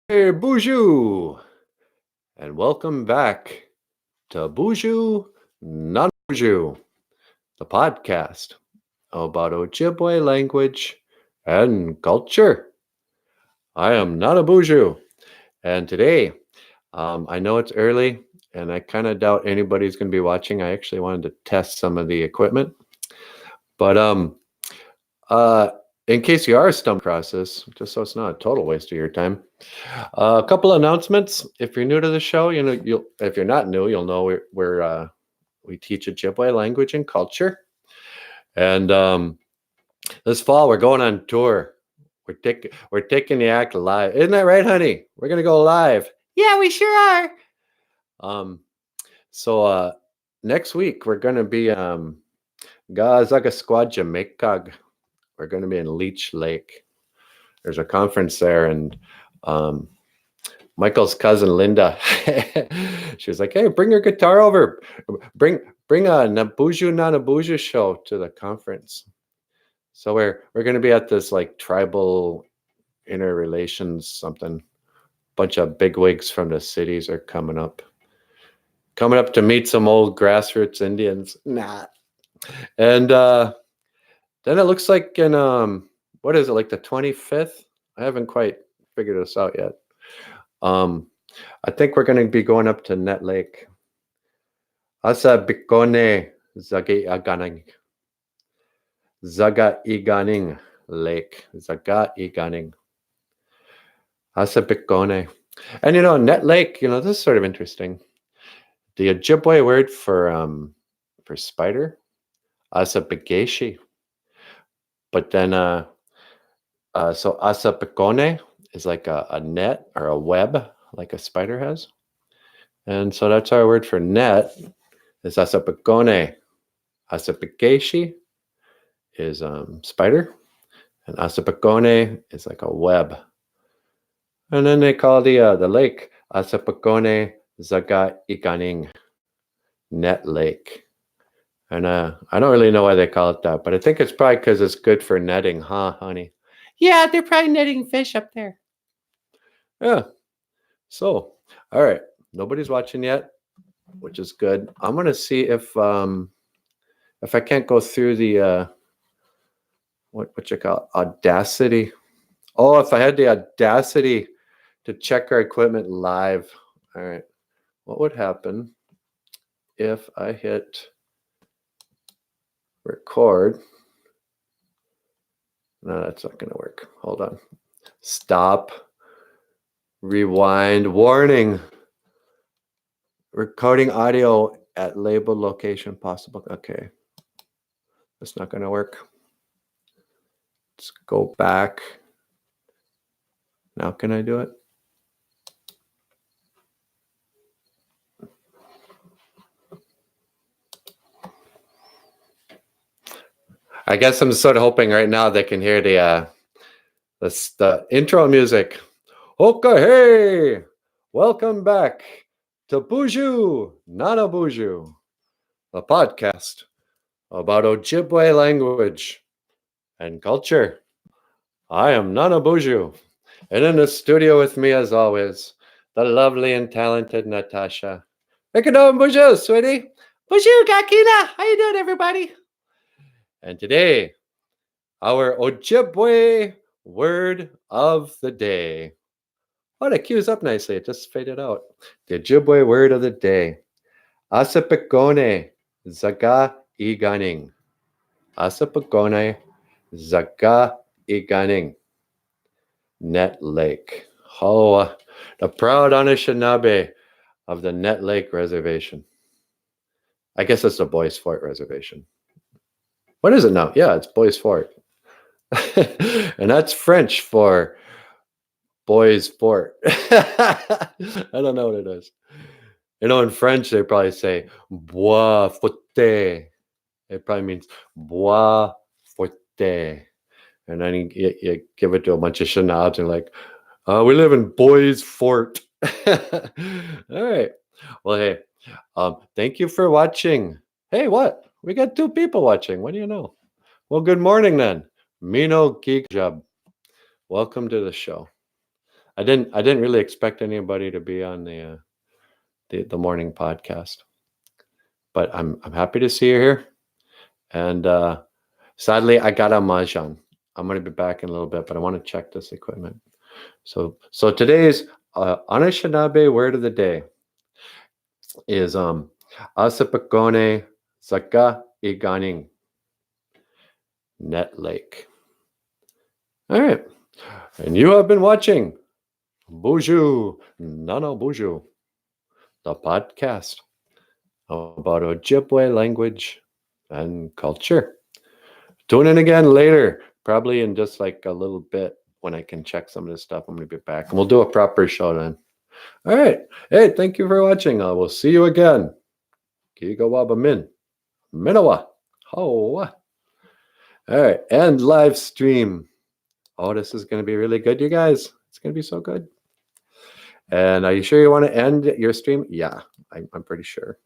Hey, Boozhoo, and welcome back to Boozhoo, not Boozhoo, the podcast about Ojibwe language and culture. I am not a Boozhoo, and today, I know it's early, and I kind of doubt anybody's going to be watching. I actually wanted to test some of the equipment, but uh, in case you are stumbling across this, just so it's not a total waste of your time, a couple of announcements. If you're new to the show, you'll if you're not new, you'll know we teach Ojibwe language and culture. And this fall we're going on tour. We're taking the act live. Isn't that right, honey? We're gonna go live. Yeah, we sure are. Um, so next week we're gonna be Gazaga Squad Jamaica. We're gonna be in Leech Lake. There's a conference there, and um, Michael's cousin Linda, she was like, "Hey, bring your guitar over. Bring a Nabooju Nanabuju show to the conference." So we're going to be at this like tribal interrelations something. Bunch of bigwigs from the cities are coming up to meet some old grassroots Indians. Nah, and then it looks like in what is it, like the 25th? I haven't quite figured this out yet. Um, I think we're going to be going up to Net Lake. Asa Bikone Zagi Aganing. Zaga Iganing Lake. Zaga Iganing. Asa Bikone. And Net Lake, this is sort of interesting. The Ojibwe word for spider, Asa Bigeshi. But then so Asa Bikone is like a net or a web, like a spider has. And so that's our word for net is Asa Bikone. Asa Bigeshi is spider, and Asapakone is like a web. And then they call the lake Asapakone Zaga Ikaning, net lake. And I don't really know why they call it that, but I think it's probably because it's good for netting, huh, honey? Yeah, they're probably netting fish up there. Yeah. So, all right, nobody's watching yet, which is good. I'm gonna see if I can't go through the what you call it? Audacity. Oh, if I had the audacity to check our equipment live. All right. What would happen if I hit record? No, that's not going to work. Hold on. Stop. Rewind. Warning. Recording audio at labeled location possible. Okay. That's not going to work. Let's go back. Now can I do it? I guess I'm sort of hoping right now they can hear the intro music. Okay, hey, welcome back to Boozhoo, Nana Boozhoo, a podcast about Ojibwe language and culture. I am Nana Boozhoo, and in the studio with me, as always, the lovely and talented Natasha. Hey, good on, Boozhoo, sweetie. Boozhoo, Gakina, how you doing, everybody? And today, our Ojibwe word of the day. Oh, that cues up nicely. It just faded out. The Ojibwe word of the day. Asapikone zaga iganing. Asapikone zaga iganing. Net Lake. Oh, the proud Anishinaabe of the Net Lake Reservation. I guess it's the Boys Fort Reservation. What is it now? Yeah, it's Boys Fort. And that's French for Boys Fort. I don't know what it is. In French, they probably say bois forte. It probably means bois forte. And then you give it to a bunch of shenabs and like, we live in Boys Fort. All right. Well, hey, thank you for watching. Hey, what? We got 2 people watching. What do you know? Well, good morning then. Mino Geek Job. Welcome to the show. I didn't really expect anybody to be on the morning podcast, but I'm happy to see you here. And sadly, I got a mahjong. I'm gonna be back in a little bit, but I want to check this equipment. So today's Anishinaabe word of the day is Asapakone Saka Iganing Net Lake. All right. And you have been watching Boozhoo, Boozhoo, the podcast about Ojibwe language and culture. Tune in again later, probably in just like a little bit when I can check some of this stuff. I'm going to be back and we'll do a proper show then. All right. Hey, thank you for watching. I will see you again. Kiga Min. Minawa. How? All right. And live stream. Oh, this is going to be really good, you guys. It's going to be so good. And are you sure you want to end your stream? Yeah, I'm pretty sure.